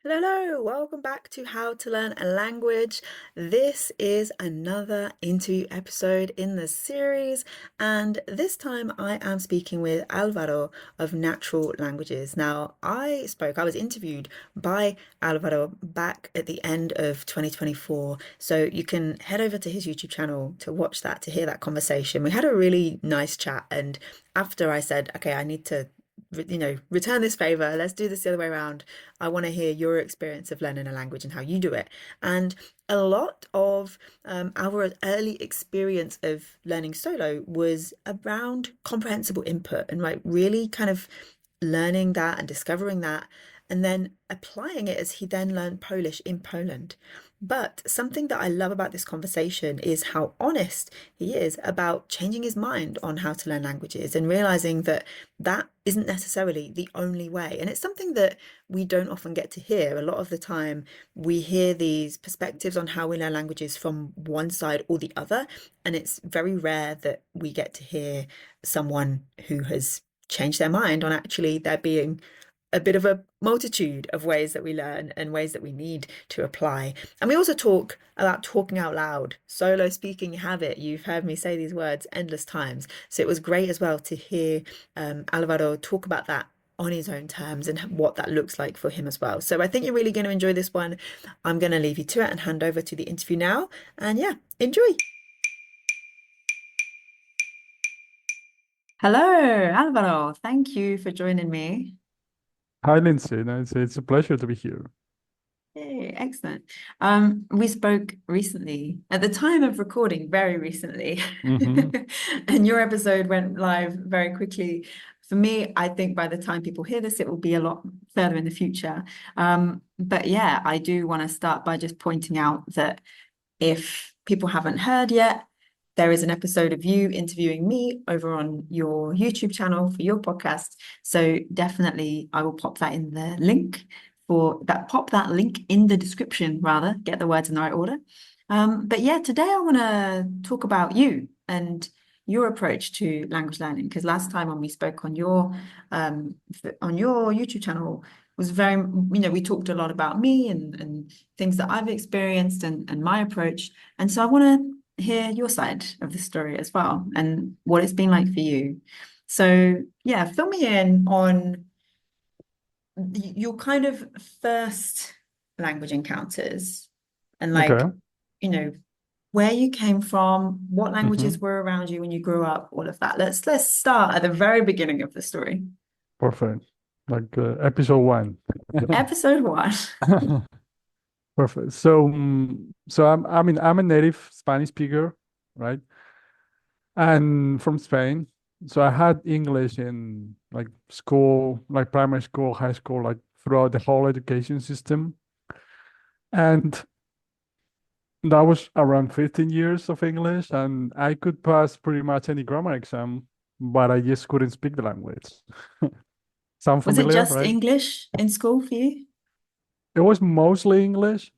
Hello, hello, welcome back to How to Learn a Language. This is another interview episode in the series, and this time I am speaking with Álvaro of Natural Languages. Now, I was interviewed by Álvaro back at the end of 2024, so you can head over to his YouTube channel to watch that, to hear that conversation. We had a really nice chat, and after I said, okay, I need to return this favor. Let's do this the other way around. I want to hear your experience of learning a language and how you do it. And a lot of our early experience of learning solo was around comprehensible input and like really kind of learning that and discovering that and then applying it as he then learned Polish in Poland. But something that I love about this conversation is how honest he is about changing his mind on how to learn languages and realizing that that isn't necessarily the only way. And it's something that we don't often get to hear. A lot of the time, we hear these perspectives on how we learn languages from one side or the other. And it's very rare that we get to hear someone who has changed their mind on actually there being a bit of a multitude of ways that we learn and ways that we need to apply. And we also talk about talking out loud, solo speaking habit. You've heard me say these words endless times. So it was great as well to hear Alvaro talk about that on his own terms and what that looks like for him as well. So I think you're really going to enjoy this one. I'm going to leave you to it and hand over to the interview now. And yeah, enjoy. Hello, Alvaro. Thank you for joining me. Hi, Lindsay. No, it's a pleasure to be here. Hey, excellent. We spoke recently, at the time of recording, very recently, Hmm. and your episode went live very quickly. For me, I think by the time people hear this, it will be a lot further in the future. But yeah, I do want to start by just pointing out that if people haven't heard yet, there is an episode of you interviewing me over on your YouTube channel for your podcast. So definitely I will pop that in the link for that, pop that link in the description rather, get the words in the right order. But yeah, today I want to talk about you and your approach to language learning because last time when we spoke um, on your YouTube channel was very, we talked a lot about me and things that I've experienced and my approach. And so I want to hear your side of the story as well and what it's been like for you. So yeah, fill me in on your kind of first language encounters and like, Okay. you know, where you came from, what languages Hmm. were around you when you grew up, all of that. Let's start at the very beginning of the story. Perfect. Like episode one. Episode one. Perfect. So I'm a native Spanish speaker, right? And from Spain. So I had English in like school, like primary school, high school, like throughout the whole education system. And that was around 15 years of English, and I could pass pretty much any grammar exam, but I just couldn't speak the language. Sound Was it familiar, just right? English in school for you? It was mostly English,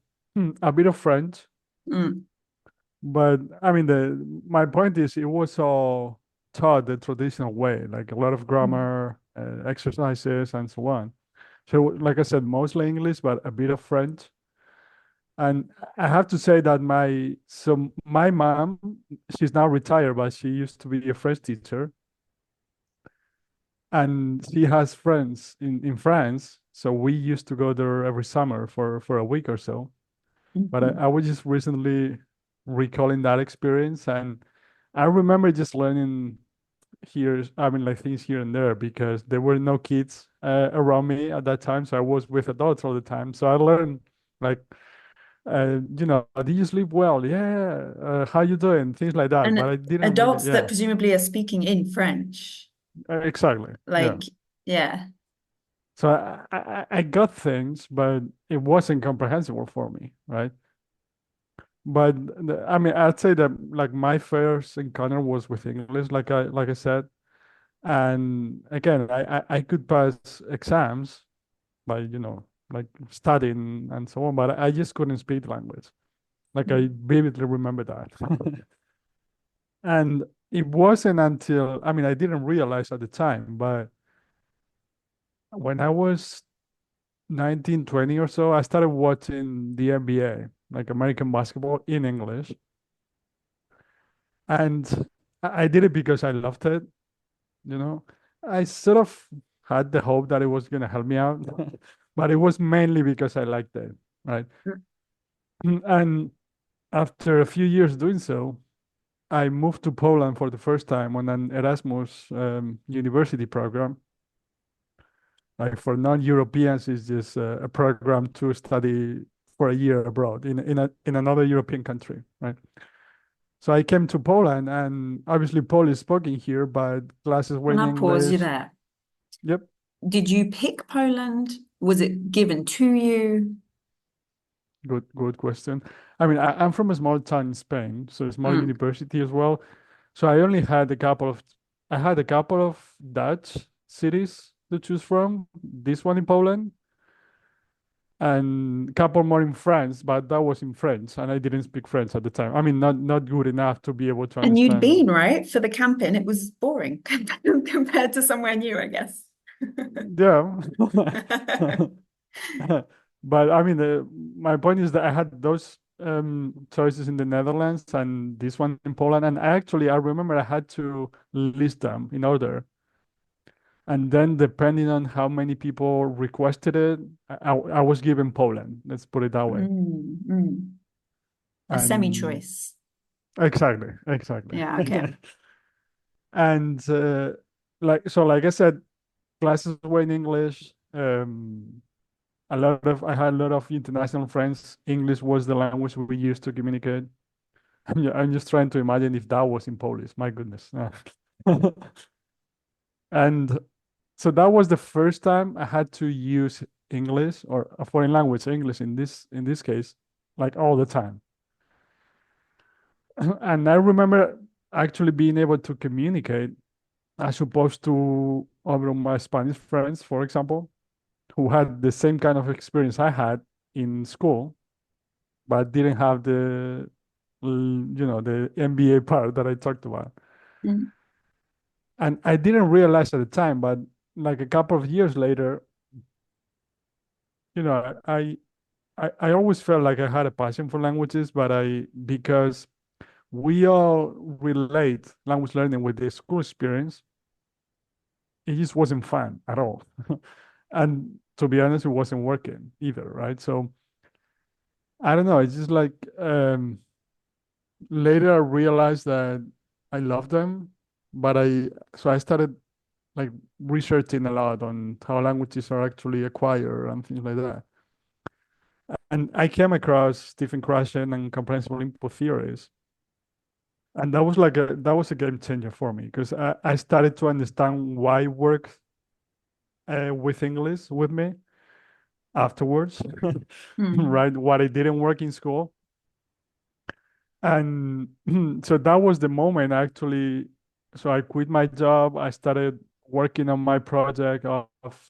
a bit of French, Mm. but I mean, the my point is, it was all taught the traditional way, like a lot of grammar, exercises, and so on. So, like I said, mostly English, but a bit of French. And I have to say that my mom, she's now retired, but she used to be a French teacher, and she has friends in France. So we used to go there every summer for a week or so. But Mhm. I was just recently recalling that experience, and I remember just learning here, I mean, like things here and there because there were no kids around me at that time. So I was with adults all the time. So I learned like, did you sleep well? Yeah. How you doing? Things like that. But And I didn't really, adults that yeah, presumably are speaking in French, exactly. Yeah. like, yeah. So I got things, but it wasn't comprehensible for me, right? But I mean, I'd say that like my first encounter was with English, like I said, and again, I could pass exams by like studying and so on, but I just couldn't speak the language. Like I vividly remember that, and it wasn't until I mean I didn't realize at the time, but when I was 1920 or so, I started watching the NBA, like American basketball in English. And I did it because I loved it, you know. I sort of had the hope that it was going to help me out, but it was mainly because I liked it, right? And after a few years doing so, I moved to Poland for the first time on an Erasmus university program. Like for non-Europeans, it's just a program to study for a year abroad in another European country, right? So I came to Poland, and obviously Polish spoken here, but classes were Can in I pause you English. there? Yep, Did you pick Poland? Was it given to you? good question. I mean, I'm from a small town in Spain, so a small Mm. university as well. So I only had I had a couple of Dutch cities to choose from. This one in Poland, and a couple more in France, but that was in French, and I didn't speak French at the time. I mean, not good enough to be able to And you'd understand. been, right, for the camping. It was boring compared to somewhere new, I guess. Yeah. But I mean, my point is that I had those choices in the Netherlands and this one in Poland, and I remember I had to list them in order. And then depending on how many people requested it, I was given Poland. Let's put it that way. Mm. A And semi-choice. exactly, exactly. Yeah, okay. And like I said, classes were in English. I had a lot of international friends. English was the language we used to communicate. I'm just trying to imagine if that was in Polish. My goodness. And so that was the first time I had to use English or a foreign language, English in this case, like all the time. And I remember actually being able to communicate as opposed to other of my Spanish friends, for example, who had the same kind of experience I had in school, but didn't have the MBA part that I talked about. Mm. And I didn't realize at the time, but like a couple of years later, you know, I always felt like I had a passion for languages, but because we all relate language learning with the school experience, it just wasn't fun at all. And to be honest, it wasn't working either, right? So I don't know. It's just like later I realized that I love them, but I started like researching a lot on how languages are actually acquired and things like that. And I came across Stephen Krashen and comprehensible input theories. And that was a game changer for me because I started to understand why it works with English with me afterwards, Mm. right? What it didn't work in school. And so that was the moment actually. So I quit my job. I started working on my project of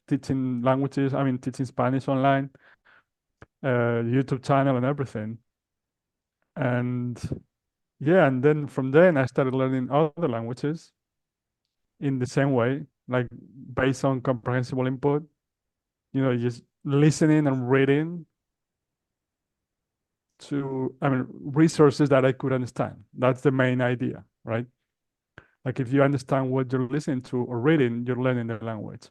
teaching languages, I mean, teaching Spanish online, YouTube channel and everything. And yeah, and then from then I started learning other languages in the same way, like based on comprehensible input, just listening and reading I mean, resources that I could understand. That's the main idea, right? Like if you understand what you're listening to or reading, you're learning the language.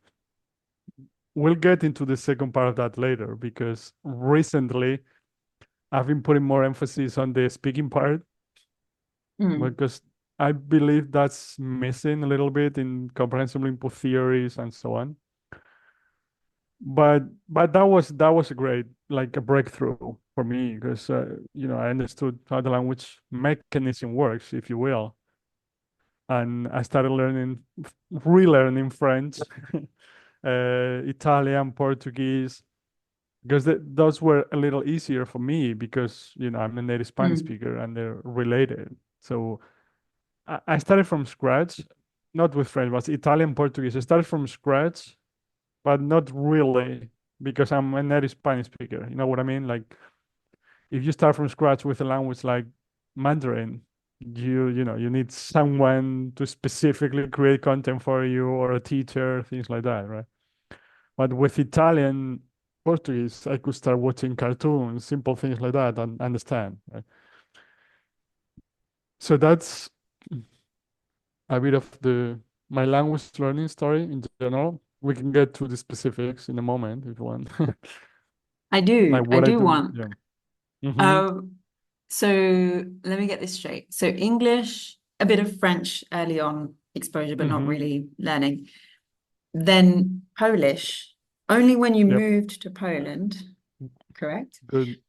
We'll get into the second part of that later because recently I've been putting more emphasis on the speaking part Mm. because I believe that's missing a little bit in comprehensible input theories and so on. But that was a great like a breakthrough for me because I understood how the language mechanism works, if you will, and I started relearning French, Italian, Portuguese, because those were a little easier for me because I'm a native Spanish Mm. speaker and they're related. So I started from scratch, not with French, but Italian, Portuguese. I started from scratch, but not really because I'm a native Spanish speaker. You know what I mean? Like if you start from scratch with a language like Mandarin, you need someone to specifically create content for you or a teacher, things like that, right? But with Italian, Portuguese, I could start watching cartoons, simple things like that, and understand. Right? So that's a bit of the my language learning story in general. We can get to the specifics in a moment if you want. Like I what I do do. want. Yeah. Mm-hmm. Um, so let me get this straight. So English, a bit of French early on exposure, but not Mm-hmm. really learning. Then Polish, only when you Yep. moved to Poland, correct? Good.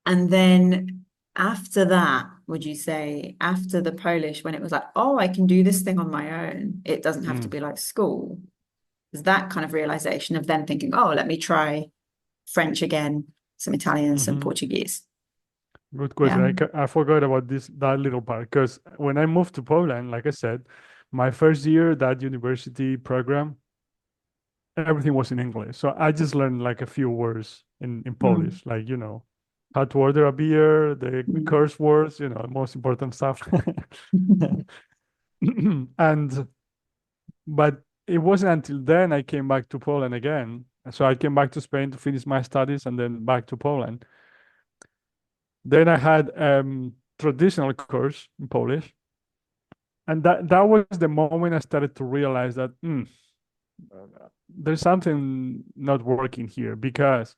And then after that, would you say after the Polish, when it was like, oh, I can do this thing on my own, it doesn't have to Mm. be like school. Is that kind of realization of then thinking, oh, let me try French again, some Italian, some Mm-hmm. Portuguese. Good Yeah. question. I forgot about that little part because when I moved to Poland, like I said, my first year that university program, everything was in English. So I just learned like a few words in Mm. Polish, like how to order a beer, the Mm. curse words, most important stuff. And but it wasn't until then I came back to Poland again. So I came back to Spain to finish my studies and then back to Poland. Then I had traditional course in Polish. And that was the moment I started to realize that there's something not working here because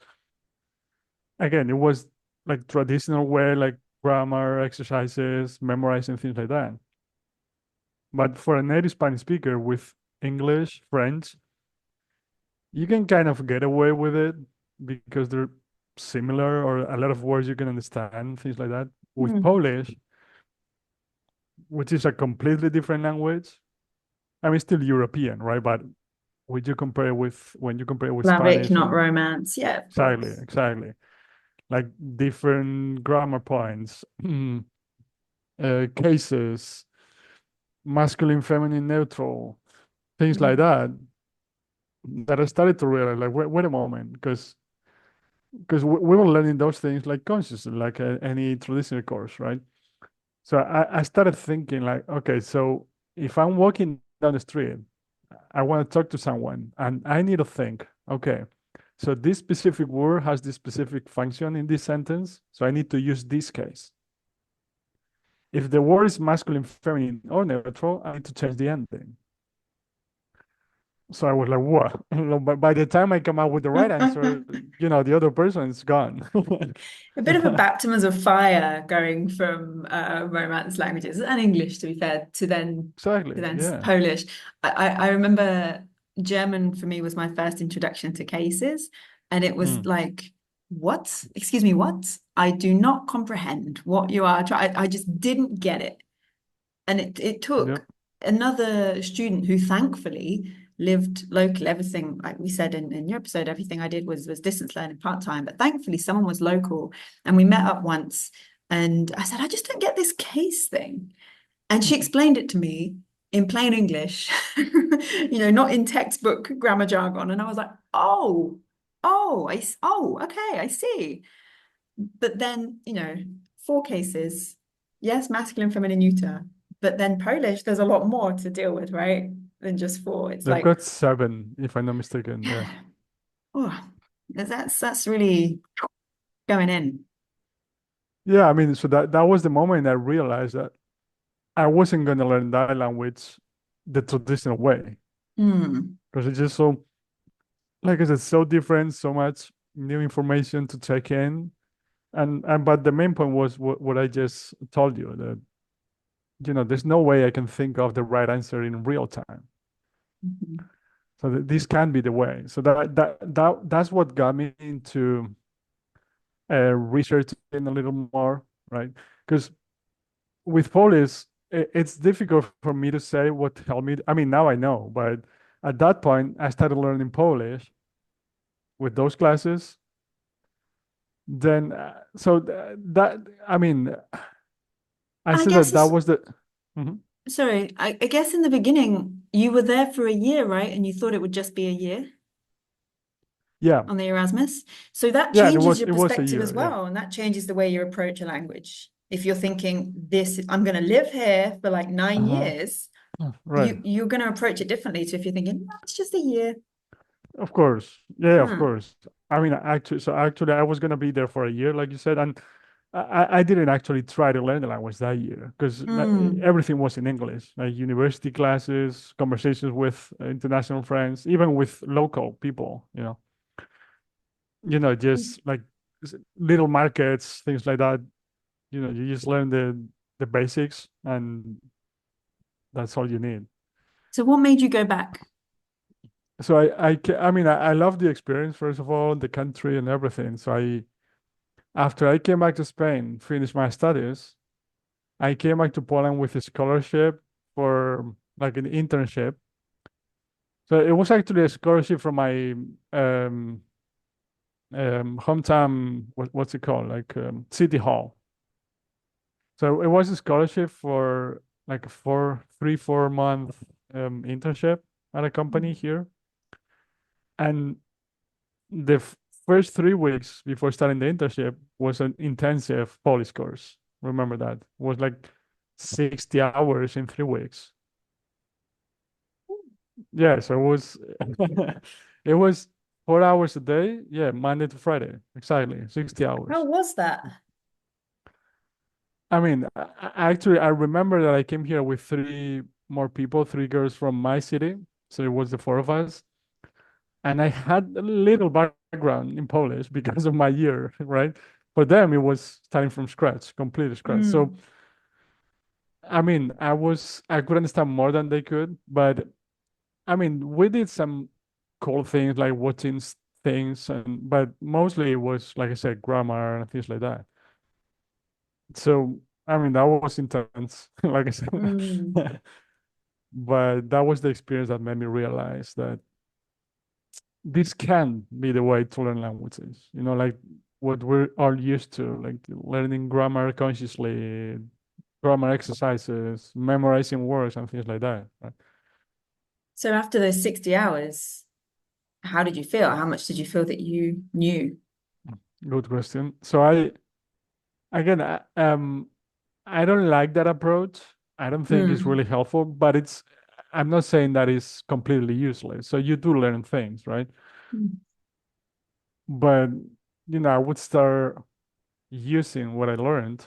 again, it was like traditional way, like grammar exercises, memorizing things like that. But for a native Spanish speaker with English, French, you can kind of get away with it because they're similar or a lot of words you can understand, things like that. With Mm. Polish, which is a completely different language, I mean, still European, right? But when you compare it with Slavic, Spanish not or romance. Yeah, of exactly, course. exactly, like different grammar points, cases, masculine, feminine, neutral, things like Mm. that I started to realize, like, wait a moment, because we were learning those things like consciously, like any traditional course, right? So I started thinking like, okay, so if I'm walking down the street, I want to talk to someone, and I need to think, okay, so this specific word has this specific function in this sentence, so I need to use this case. If the word is masculine, feminine, or neutral, I need to change the ending. So I was like, what? But by the time I come out with the right answer, the other person is gone. A bit of a baptism of fire going from Romance languages and English, to be fair, to Exactly. then Yeah. Polish. I remember German for me was my first introduction to cases, and it was Mm. like, what? Excuse me, what? I do not comprehend what you are trying. I just didn't get it. And it Yep. took another student who thankfully lived local. Everything, like we said in your episode, everything I did was distance learning part-time. But thankfully someone was local and we met up once and I said, I just don't get this case thing. And she explained it to me in plain English, not in textbook grammar jargon. And I was like, okay, I see. But then, four cases, yes, masculine, feminine, neuter. But then Polish, there's a lot more to deal with, right? Than just four. It's They've like, got seven, if I'm not mistaken. Yeah. oh, that's really going in. Yeah. I mean, so that was the moment I realized that I wasn't going to learn that language the traditional way Hmm. because it's just so, like I said, so different, so much new information to take in. And but the main point was what I just told you that there's no way I can think of the right answer in real time. Mhm. So this can be the way. So that's what got me into researching a little more, right? Because with Polish, it's difficult for me to say what helped me. I mean, now I know, but at that point, I started learning Polish with those classes. Then, so that I mean, I I said guess, that was the. Mhm. sorry, I guess in the beginning, you were there for a year, right? And you thought it would just be a year Yeah, on the Erasmus. So that yeah, and it changes was your it was a perspective as year. Yeah. well. And that changes the way you approach a language. If you're thinking this, I'm going to live here for like nine Uh-huh. years, Right. you're going to approach it differently to if you're thinking, "No, it's just a year." Of course. Yeah, of Hmm. course. I mean, actually, I was gonna be there for a year, like you said, and I didn't actually try to learn the language that year because Hmm. everything was in English, like university classes, conversations with international friends, even with local people, just like little markets, things like that. You just learn the basics, and that's all you need. So what made you go back? So I mean, I love the experience, first of all, the country and everything. So after I came back to Spain, finished my studies, I came back to Poland with a scholarship for like an internship. So it was actually a scholarship from my um, hometown, what's it called? Like city hall. So it was a scholarship for like a 4 month internship at a company here. And the first 3 weeks before starting the internship was an intensive Polish course. Remember that? It was like 60 hours in 3 weeks. Yeah, so it was it was 4 hours a day. Yeah, Monday to Friday. Exactly. 60 How hours. was that? I mean, actually, I remember that I came here with three more people, three girls from my city. So it was the four of us. And I had a little background in Polish because of my year, right? For them, it was starting from scratch, completely scratch. So, Mm. I mean, I could understand more than they could, but I mean, we did some cool things like watching things, but mostly it was, like I said, grammar and things like that. So, I mean, that was intense, like I said. Mm. But that was the experience that made me realize that this can be the way to learn languages. Like what we're all used to, like learning grammar consciously, grammar exercises, memorizing words, and things like that. Right? So after those 60 hours, how did you feel? How much did you feel that you knew? Good question. So again, I don't like that approach. I don't think it's Mm. really helpful, but I'm not saying that it's completely useless. So you do learn things, right? Mm. But I would start using what I learned,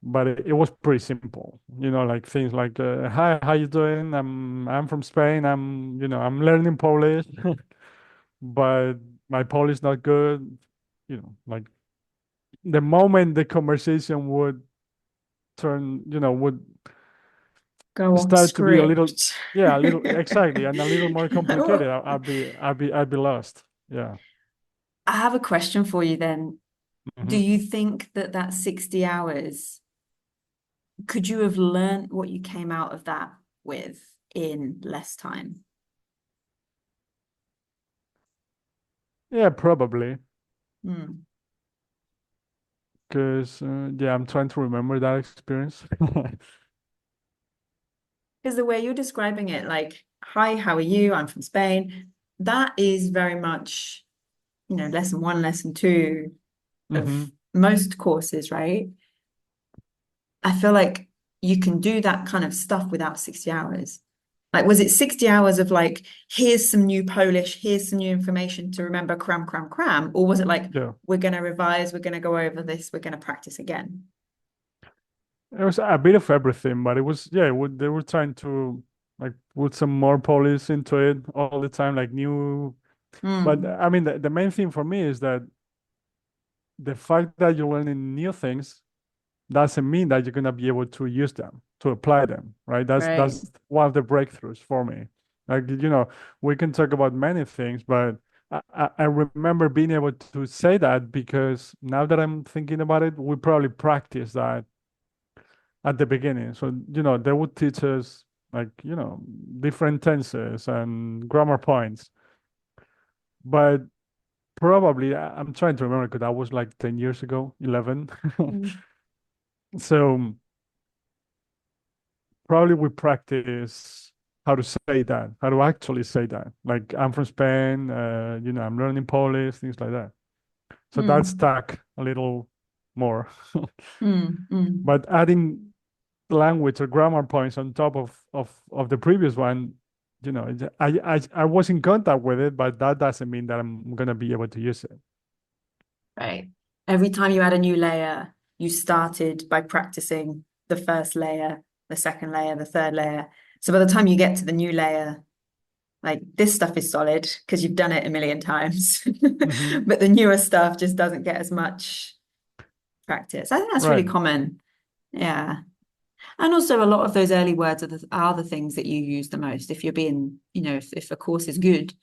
but it was pretty simple. Like things like, "Hi, how you doing? I'm from Spain. I'm learning Polish, but my Polish not good." Like the moment the conversation would would Go off start to be a little, script. yeah, a little exactly, and a little more complicated, I'd be lost. Yeah. I have a question for you then. Do Hmm. you think that that 60 hours, could you have learned what you came out of that with in less time? Yeah, probably. Mm. Because yeah, I'm trying to remember that experience. Because the way you're describing it, like, hi, how are you? I'm from Spain. That is very much, lesson one, lesson two of Hmm. most courses, right? I feel like you can do that kind of stuff without 60 hours. Like, was it 60 hours of like, here's some new Polish, here's some new information to remember, cram, cram, cram? Or was it like, Yeah. we're going to revise, we're going to go over this, we're going to practice again? It was a bit of everything, but it was, yeah, they were trying to like put some more polish into it all the time, like new. But Mm, I mean, the main thing for me is that the fact that you're learning new things doesn't mean that you're gonna be able to use them, to apply them, right? That's right. that's one of the breakthroughs for me. Like, we can talk about many things, but I remember being able to say that because now that I'm thinking about it, we probably practice that at the beginning. So, they would teach us like, different tenses and grammar points. But probably, I'm trying to remember because that was like 10 years ago, 11. Mm, So probably we practice how to say that, how to actually say that. Like, I'm from Spain, I'm learning Polish, things like that. So that mm, stuck a little more. mm. But adding language or grammar points on top of the previous one, I was in contact with it, but that doesn't mean that I'm gonna be able to use it. Right. Every time you add a new layer, you started by practicing the first layer, the second layer, the third layer. So by the time you get to the new layer, like this stuff is solid because you've done it a million times. Hmm. But the newer stuff just doesn't get as much practice. I think that's really Right. common. Yeah. And also a lot of those early words are the things that you use the most. If you're being, if a course is good,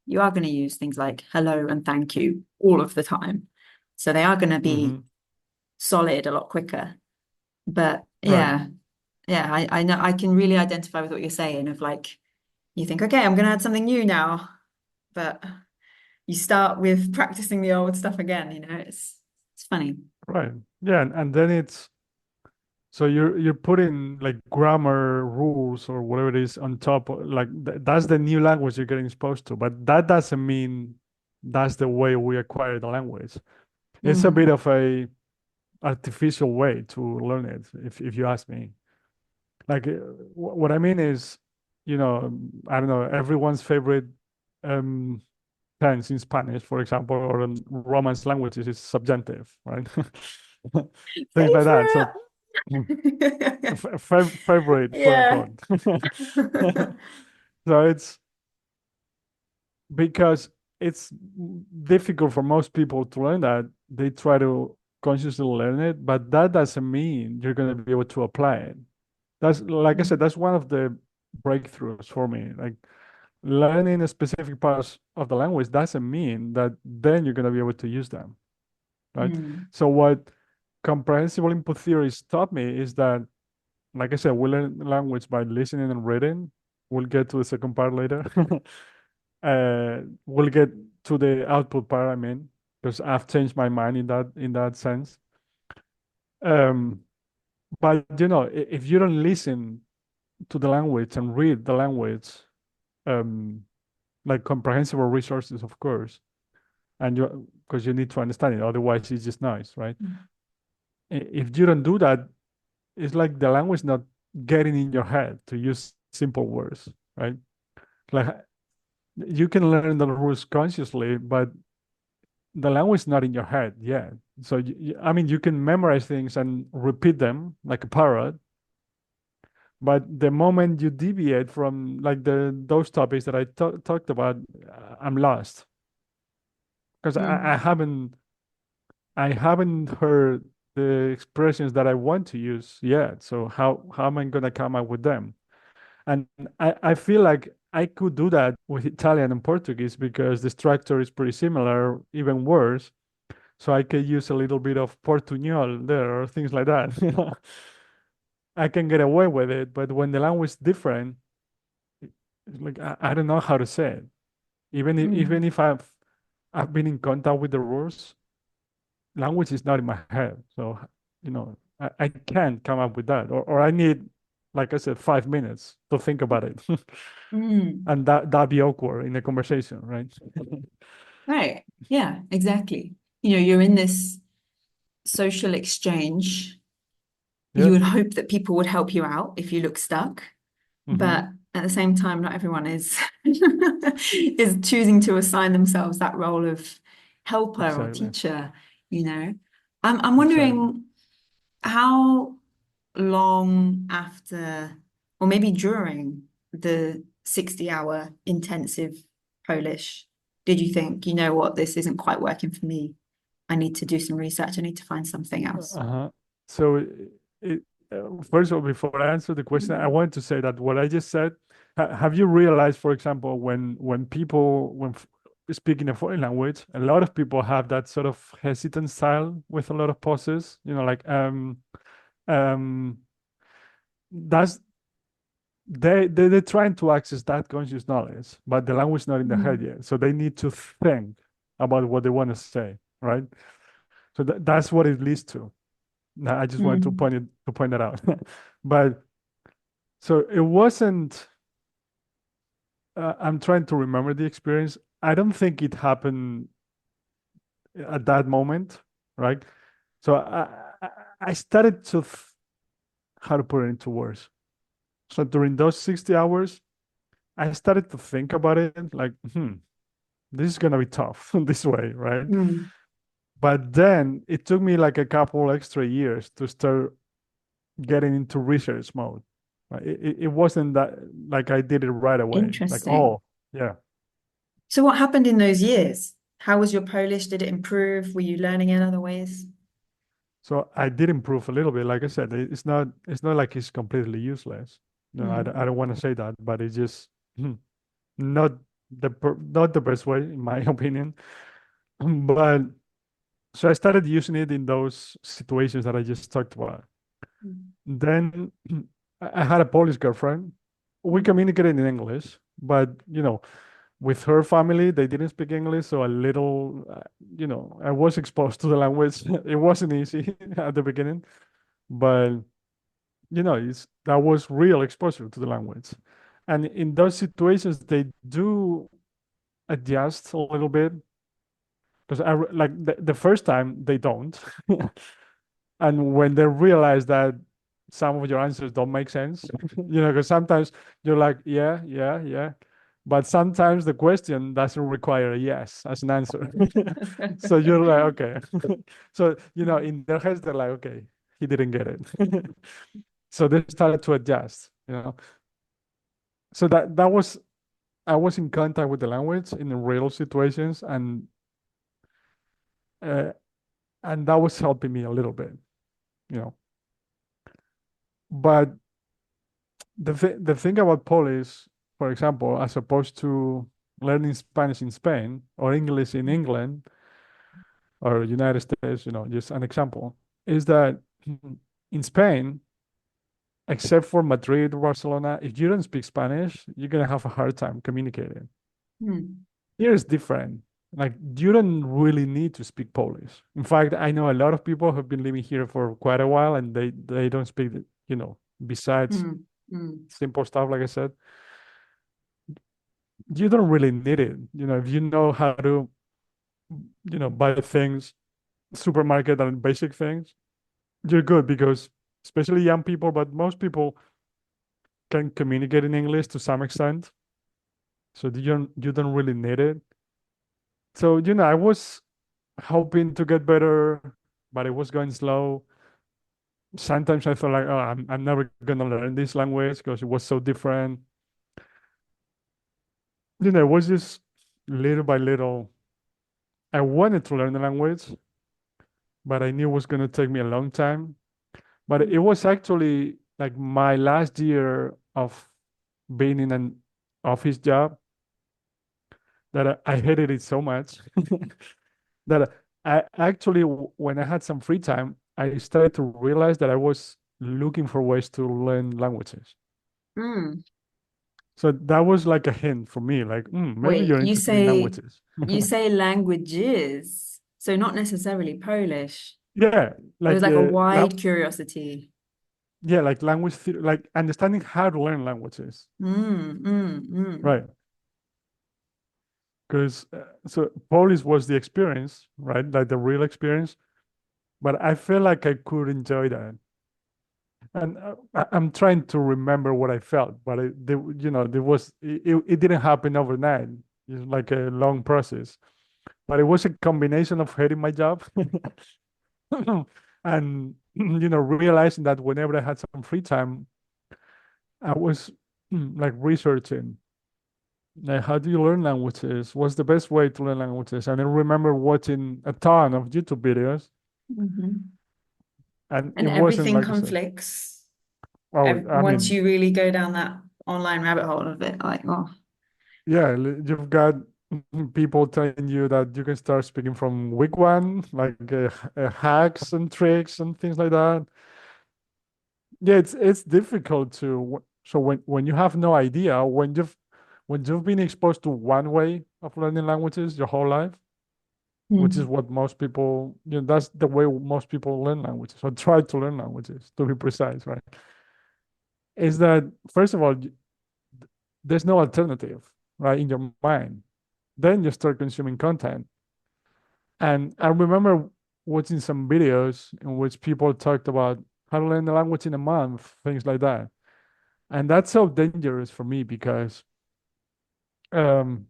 you are going to use things like hello and thank you all of the time. So they are going to be Hmm. solid a lot quicker. But Right. yeah, I know I can really identify with what you're saying of like you think, okay, I'm going to add something new now, but you start with practicing the old stuff again, it's funny. Right. Yeah, and then it's so you're putting like grammar rules or whatever it is on top like that's the new language you're getting exposed to, but that doesn't mean that's the way we acquire the language. It's a bit Mm, of a artificial way to learn it, if you ask me. Like what I mean is, I don't know, everyone's favorite um tense in Spanish, for example, or in Romance languages is subjunctive, right? Things like that. So favorite. favorite, quote Yeah. unquote. So it's because it's difficult for most people to learn that. They try to consciously learn it, but that doesn't mean you're going to be able to apply it. That's like I said, that's one of the breakthroughs for me. Like learning a specific parts of the language doesn't mean that then you're going to be able to use them, right? Mm, So what comprehensible input theories taught me is that, like I said, we learn language by listening and reading. We'll get to the second part later. We'll get to the output part, I mean, because I've changed my mind in that sense. Um, but if you don't listen to the language and read the language, um, like comprehensible resources, of course, and you because you need to understand it, otherwise it's just noise, right? If you don't do that, it's like the language not getting in your head to use simple words, right? Like you can learn the rules consciously, but the language is not in your head yet. So I mean, you can memorize things and repeat them like a parrot, but the moment you deviate from like those topics that I talked about, I'm lost because I mm, haven't heard the expressions that I want to use yet. So how am I gonna come up with them? And I feel like I could do that with Italian and Portuguese because the structure is pretty similar, even worse. So I could use a little bit of Portuñol there or things like that. I can get away with it, but when the language is different, it's like I don't know how to say it. Even mm, if I've been in contact with the rules, language is not in my head. So I can't come up with that, or I need, like I said, 5 minutes to think about it, mm. and that'd be awkward in a conversation, right? Right. Yeah, exactly. You're in this social exchange. You Yeah. would hope that people would help you out if you look stuck, Mm-hmm. but at the same time, not everyone is is choosing to assign themselves that role of helper or Exactly. teacher, you know. I'm Exactly. wondering how long after, or maybe during the 60-hour intensive Polish, did you think, you know what, this isn't quite working for me? I need to do some research. I need to find something else. Uh-huh. So, first of all, before I answer the question, I wanted to say that what I just said, have you realized, for example, when people speaking a foreign language, a lot of people have that sort of hesitant style with a lot of pauses, like um, that's they're trying to access that conscious knowledge, but the language is not in their head Mm, yet, so they need to think about what they want to say, right? So that's what it leads to. No, I just wanted to mm, point that out. But so it wasn't. I'm trying to remember the experience. I don't think it happened at that moment, right? So I started to how to put it into words. So during those 60 hours, I started to think about it like, this is gonna be tough this way, right? Mm. But then it took me like a couple extra years to start getting into research mode. Right? It wasn't that like I did it right away. Like, Interesting. oh, yeah. So what happened in those years? How was your Polish? Did it improve? Were you learning in other ways? So I did improve a little bit. Like I said, it's not like it's completely useless. No, Mm. I don't want to say that, but it's just not not the best way, in my opinion. But so I started using it in those situations that I just talked about. Mm. Then I had a Polish girlfriend. We Mm. communicated in English, but with her family, they didn't speak English, so a little, I was exposed to the language. It wasn't easy at the beginning, but that was real exposure to the language. And in those situations, they do adjust a little bit because like the first time they don't. And when they realize that some of your answers don't make sense, because sometimes you're like, yeah, yeah, yeah. But sometimes the question doesn't require a yes as an answer. So you're like, okay. So, in their heads, they're like, okay, he didn't get it. So they started to adjust. So that was I was in contact with the language in real situations, uh, and that was helping me a little bit, you know. But the thing about Polish, for example, as opposed to learning Spanish in Spain or English in England or United States, just an example, is that in Spain, except for Madrid or Barcelona, if you don't speak Spanish, you're gonna have a hard time communicating. Mm. Here is different. Like you don't really need to speak Polish. In fact, I know a lot of people who've been living here for quite a while and they don't speak, besides Mm. Mm. simple stuff, like I said, you don't really need it. If you know how to, buy things, supermarket and basic things, you're good because especially young people, but most people can communicate in English to some extent. So you don't really need it. So, I was hoping to get better, but it was going slow. Sometimes I felt like, oh, I'm never gonna learn this language because it was so different. It was just little by little. I wanted to learn the language, but I knew it was gonna take me a long time. But it was actually like my last year of being in an office job that I hated it so much that I actually, when I had some free time, I started to realize that I was looking for ways to learn languages. Mm. So that was like a hint for me, like, maybe Wait, you're interested in languages. you say languages, so not necessarily Polish. Yeah, It was like like a wide curiosity. yeah, like language theory, like understanding how to learn languages, Mm, mm, mm, right? Because so Polish was the experience, right? Like the real experience, but I feel like I could enjoy that. And I'm trying to remember what I felt, but it didn't happen overnight. It's like a long process, but it was a combination of hating my job and realizing that whenever I had some free time, I was like researching like how do you learn languages? What's the best way to learn languages? And I remember watching a ton of YouTube videos, mm. and And it wasn't everything like I said. conflicts. Oh, I Once mean, you really go down that online rabbit hole of it, like, oh, yeah, you've got people telling you that you can start speaking from week one, like hacks and tricks and things like that. Yeah, it's difficult to. So when you have no idea, when you've been exposed to one way of learning languages your whole life, which is mm, what most people, that's the way most people learn languages or try to learn languages, to be precise, right? Is that first of all, there's no alternative, right, in your mind. Then you start consuming content. And I remember watching some videos in which people talked about how to learn the language in a month, things like that. And that's so dangerous for me because Um,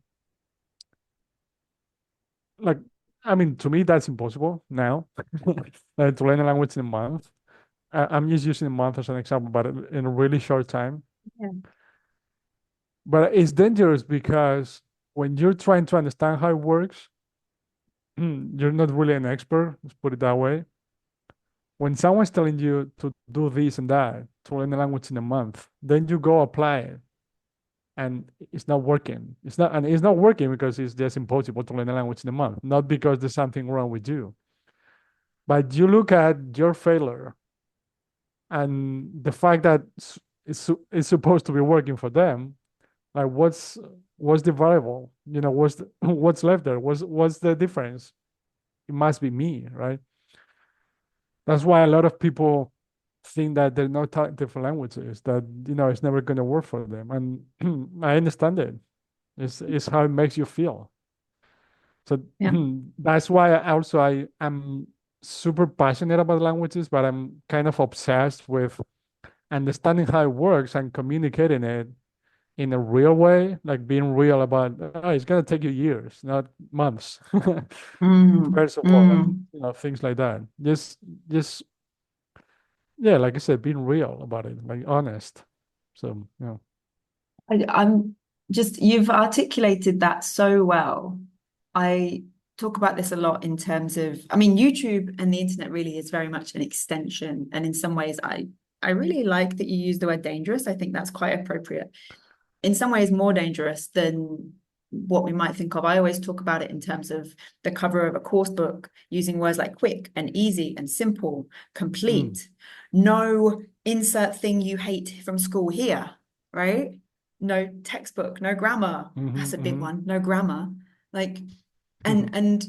like, I mean, to me, that's impossible now, to learn a language in a month. I'm just using a month as an example, but in a really short time. Yeah. But it's dangerous because when you're trying to understand how it works, you're not really an expert, let's put it that way. When someone's telling you to do this and that, to learn a language in a month, then you go apply it and it's not working. It's not working because it's just impossible to learn a language in a month, not because there's something wrong with you. But you look at your failure and the fact that it's supposed to be working for them, like what's the variable? What's left there? What's the difference? It must be me, right? That's why a lot of people think that they're not talented for languages, that it's never gonna work for them. And I understand it. It's how it makes you feel. So Yeah. that's why I am super passionate about languages, but I'm kind of obsessed with understanding how it works and communicating it in a real way, like being real about, oh, it's gonna take you years, not months. Mm, First of all, and mm. things like that. Just yeah, like I said, being real about it, like honest. So yeah. I'm just, you've articulated that so well. I talk about this a lot in terms of, I mean, YouTube and the internet really is very much an extension. And in some ways, I really like that you use the word dangerous. I think that's quite appropriate. In some ways, more dangerous than what we might think of. I always talk about it in terms of the cover of a course book, using words like quick and easy and simple, Mm, complete. No insert thing you hate from school here, right? No textbook, no grammar. hmm That's a big hmm one. No grammar. Like, hmm and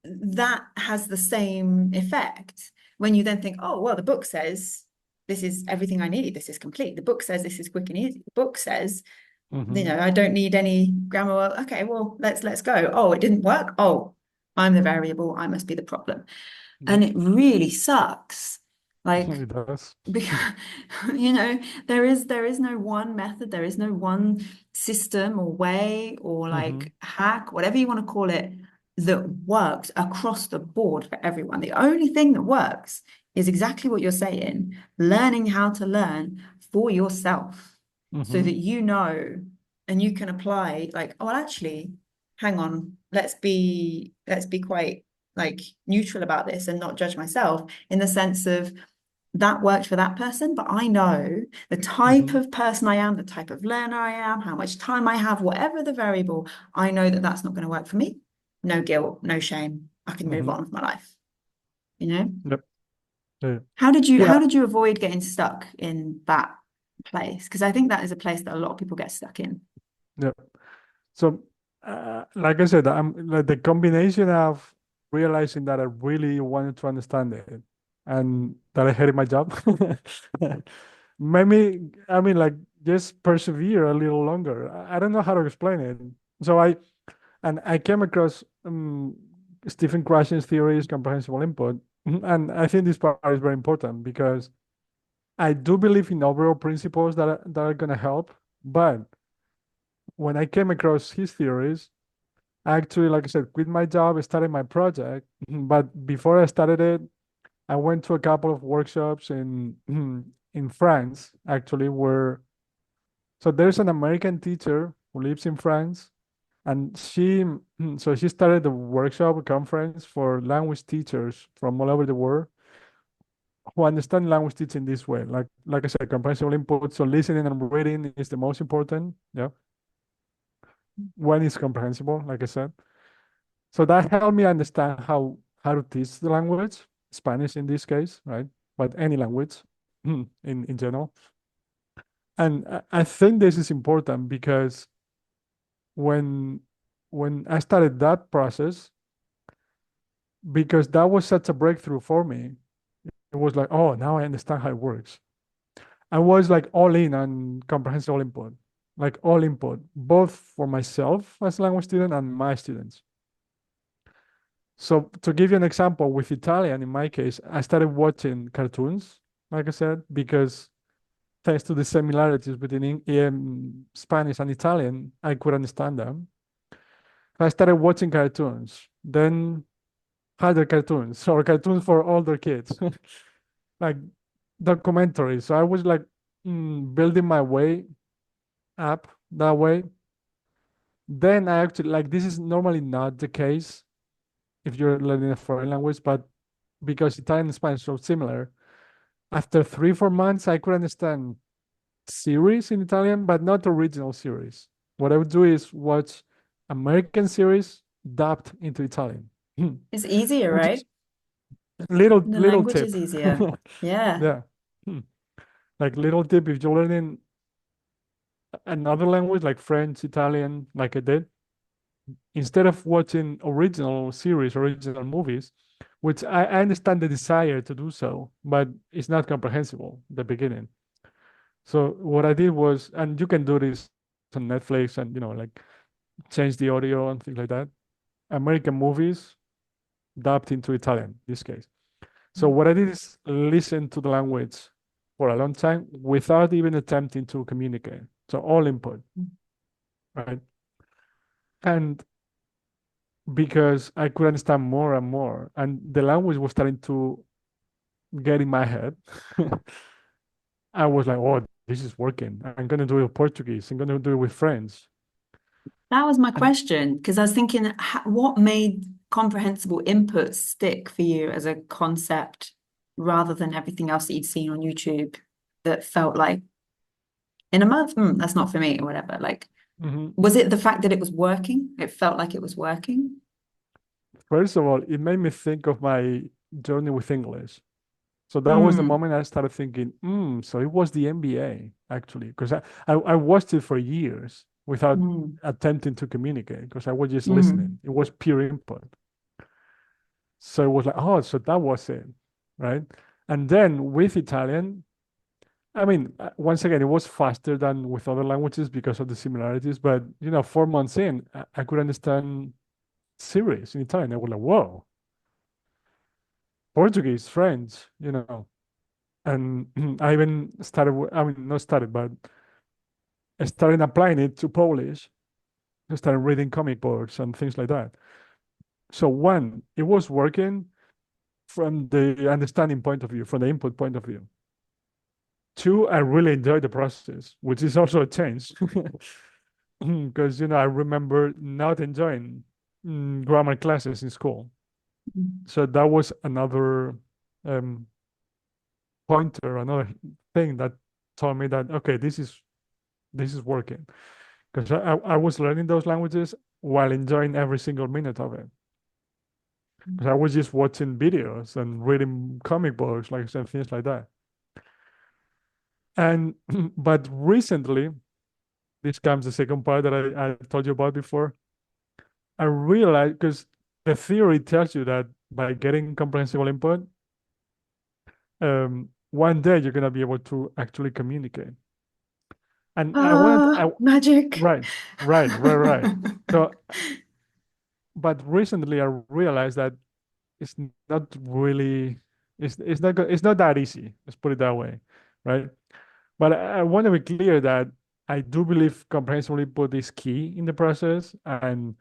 that has the same effect when you then think, oh, well, the book says this is everything I need. This is complete. The book says this is quick and easy. The book says, hmm I don't need any grammar. Well, okay, well, let's go. Oh, it didn't work. Oh, I'm the variable. I must be the problem. Yep. And it really sucks. Like, It does. because there is no one method, there is no one system or way or hmm like hack, whatever you want to call it, that works across the board for everyone. The only thing that works is exactly what you're saying, learning how to learn for yourself so hmm that you know and you can apply like, oh, well, actually, hang on, let's be quite like neutral about this and not judge myself in the sense of that worked for that person, but I know the type hmm of person I am, the type of learner I am, how much time I have, whatever the variable, I know that that's not going to work for me. No guilt, no shame. I can move hmm on with my life. You know? Yep. Yeah. How did you Yeah. how did you avoid getting stuck in that place? Because I think that is a place that a lot of people get stuck in. Yeah. So, like I said, I'm like the combination of realizing that I really wanted to understand it and that I hated my job. Maybe, I mean, like just persevere a little longer. I don't know how to explain it. So I came across Stephen Krashen's theories, comprehensible input, and I think this part is very important because I do believe in overall principles that are going to help, but when I came across his theories, I actually, like I said, quit my job, started my project. But before I started it, I went to a couple of workshops in France, actually, where so there's an American teacher who lives in France, and she started a workshop, a conference for language teachers from all over the world who understand language teaching this way. Like I said, comprehensible input. So listening and reading is the most important. Yeah, one is comprehensible, like I said. So that helped me understand how to teach the language, Spanish in this case, right? But any language in general. And I think this is important because when when I started that process, because that was such a breakthrough for me, it was like, oh, now I understand how it works. I was like all in on comprehensive input, like all input, both for myself as a language student and my students. So to give you an example with Italian, in my case, I started watching cartoons, like I said, because thanks to the similarities between Spanish and Italian, I could understand them. I started watching cartoons, then harder cartoons or cartoons for older kids, like documentaries. So I was like building my way up that way. Then I actually like this is normally not the case if you're learning a foreign language, but because Italian and Spanish are so similar, after 3, 4 months, I could understand series in Italian, but not original series. What I would do is watch American series dubbed into Italian, It's easier, which is right? The little language tip. is easier. Yeah. Yeah. Hmm. Like little tip if you're learning another language like French, Italian, like I did, instead of watching original series, original movies, which I understand the desire to do so, but it's not comprehensible at the beginning. So what I did was, and you can do this on Netflix and like change the audio and things like that. American movies dubbed into Italian, in this case. So what I did is listen to the language for a long time without even attempting to communicate. So all input, right? And because I could understand more and more, and the language was starting to get in my head, I was like, oh, this is working. I'm going to do it with Portuguese. I'm going to do it with French. That was my And question because I was thinking, what made comprehensible input stick for you as a concept rather than everything else that you'd seen on YouTube that felt like in a month, that's not for me or whatever. Like, mhm. was it the fact that it was working? It felt like it was working. First of all, it made me think of my journey with English. So that was the Mm, moment I started thinking, so it was the MBA actually, because I watched it for years without mm, attempting to communicate because I was just listening. mm. It was pure input. So it was like, oh, so that was it, right? And then with Italian, I mean, once again, it was faster than with other languages because of the similarities. But 4 months in, I could understand series in Italian. I was like, whoa, Portuguese, French. And I even started, I mean, not started, but I started applying it to Polish. I started reading comic books and things like that. So one, it was working from the understanding point of view, from the input point of view. Two, I really enjoyed the process, which is also a change. Because, I remember not enjoying grammar classes in school. So that was another um, pointer, another thing that told me that, okay, this is working. Because I was learning those languages while enjoying every single minute of it. Because I was just watching videos and reading comic books, like and things like that. And but recently, this comes the second part that I told you about before. I realized because the theory tells you that by getting comprehensible input, one day you're gonna be able to actually communicate. And I wanted, Magic. right, right. So, but recently I realized that it's not really, it's not that easy. Let's put it that way, right? But I want to be clear that I do believe comprehensible input is key in the process, and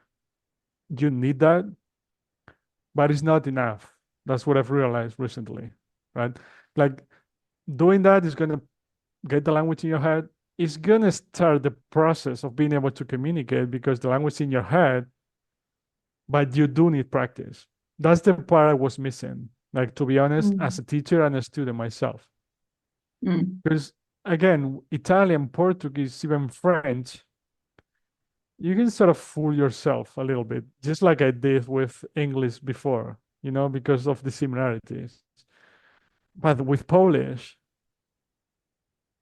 you need that, but it's not enough. That's what I've realized recently, right? Like doing that is going to get the language in your head. It's going to start the process of being able to communicate because the language in your head, but you do need practice. That's the part I was missing. Like, to be honest, as Mm, a teacher and a student myself. mm, Because again, Italian, Portuguese, even French, you can sort of fool yourself a little bit, just like I did with English before, because of the similarities. But with Polish,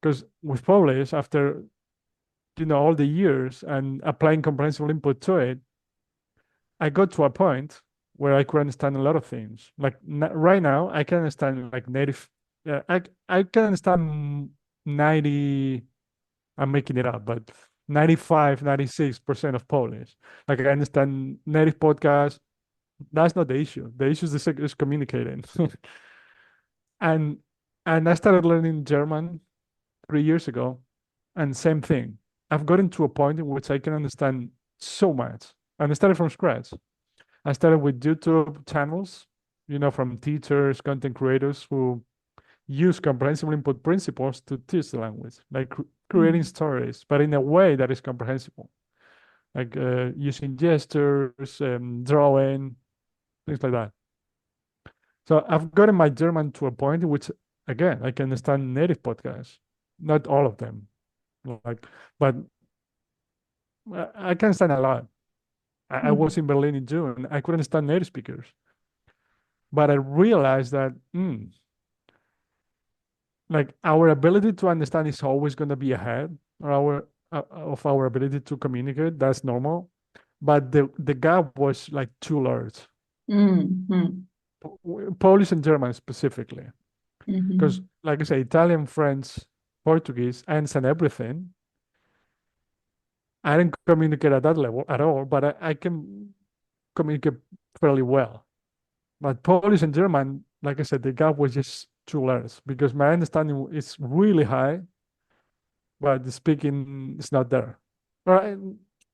because with Polish, after all the years and applying comprehensible input to it, I got to a point where I could understand a lot of things. Like right now, I can understand like native. I can understand 90. I'm making it up, but 95, 96% of Polish. Like I understand native podcasts. That's not the issue. The issue is communicating. and and I started learning German 3 years ago, and same thing. I've gotten to a point in which I can understand so much. And I started from scratch. I started with YouTube channels, from teachers, content creators who use comprehensible input principles to teach the language, like creating Mm. stories, but in a way that is comprehensible, like using gestures, drawing, things like that. So I've gotten my German to a point in which, again, I can understand native podcasts, not all of them, like, but I can understand a lot. I was Mm. in Berlin in June. I couldn't understand native speakers, but I realized that like our ability to understand is always going to be ahead of our ability to communicate. That's normal, but the gap was like too large. Mm. Mm. Polish and German specifically, because Mhm. like I say, Italian, French, Portuguese, I understand everything. I didn't communicate at that level at all, but I can communicate fairly well. But Polish and German, like I said, the gap was just too large because my understanding is really high, but the speaking is not there. Or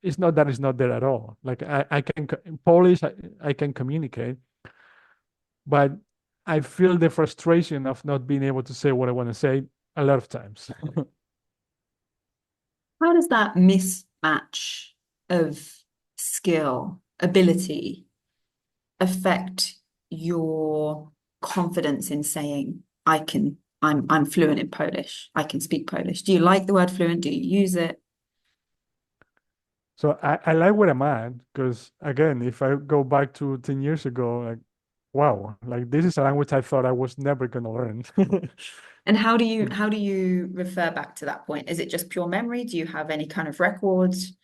it's not that it's not there at all. Like I can in Polish, I can communicate, but I feel the frustration of not being able to say what I want to say a lot of times. How does that mismatch of skill, ability affect your confidence in saying, I'm fluent in Polish. I can speak Polish. Do you like the word fluent? Do you use it? So I like where I'm at because again, if I go back to 10 years ago, like wow, like this is a language I thought I was never gonna learn. And how do you refer back to that point? Is it just pure memory? Do you have any kind of records?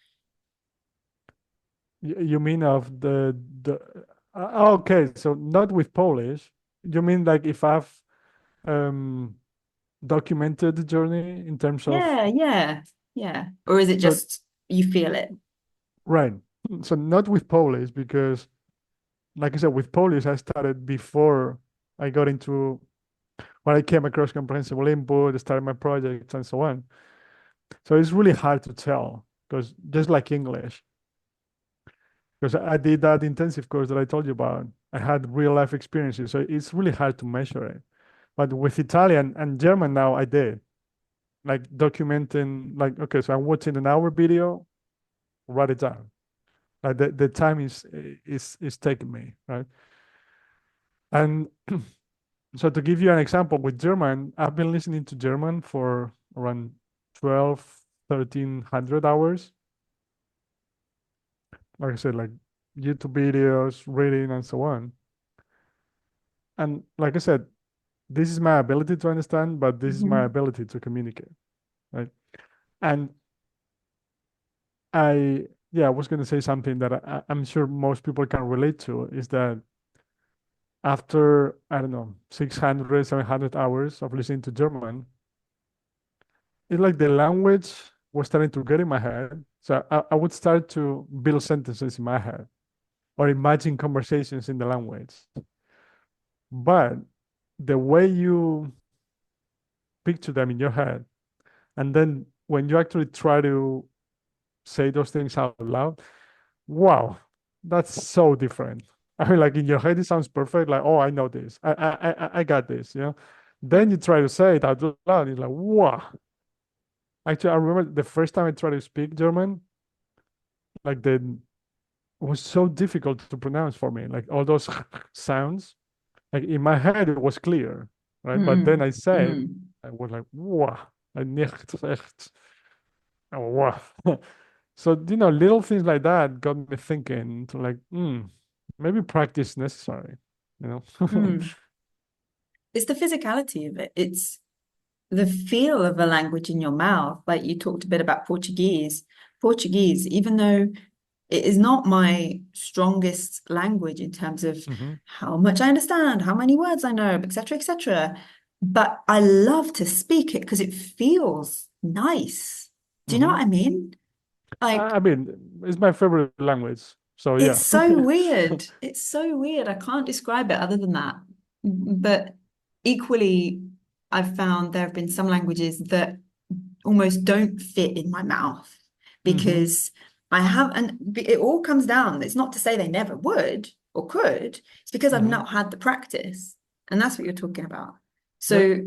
You mean of the okay, so not with Polish. You mean like if I've um documented the journey in terms of Yeah, yeah, yeah. Or is it so just you feel it? right. So not with Polish because like I said, with Polish I started before I got into when I came across comprehensible input, started my projects and so on. So it's really hard to tell because just like English, because I did that intensive course that I told you about. I had real life experiences, so it's really hard to measure it. But with Italian and German now, I did like documenting, like, okay, so I'm watching an hour video, write it down. Like the time is taking me, right? And so to give you an example with German, I've been listening to German for around 12, 1,300 hours. Like I said, like YouTube videos, reading, and so on. And like I said, this is my ability to understand, but this is my Mhm. ability to communicate, right? And yeah, I was going to say something that I'm sure most people can relate to is that after, I don't know, 600, 700 hours of listening to German, it's like the language was starting to get in my head. So I would start to build sentences in my head or imagine conversations in the language. But the way you picture them in your head, and then when you actually try to say those things out loud, wow, that's so different. I mean, like in your head, it sounds perfect. Like, oh, I know this. I got this. Then you try to say it out loud. It's like, wow. Actually, I remember the first time I tried to speak German, like it was so difficult to pronounce for me. Like all those sounds. Like in my head, it was clear, right? But then Mm. I said, Mm. I was like, wow, like nicht echt. Oh, wow. So, little things like that got me thinking to like, maybe practice necessary, you know? Mm. It's the physicality of it. It's the feel of a language in your mouth. Like you talked a bit about Portuguese. Portuguese, even though it is not my strongest language in terms of hmm how much I understand, how many words I know, etc., etc. But I love to speak it because it feels nice. Do you know hmm what I mean? Like I mean, it's my favorite language. So it's yeah. so weird. It's so weird. I can't describe it other than that. But equally, I've found there have been some languages that almost don't fit in my mouth Mm-hmm. because I have, and it all comes down, it's not to say they never would or could, it's because I've Mm-hmm. not had the practice. And that's what you're talking about. Yep. So,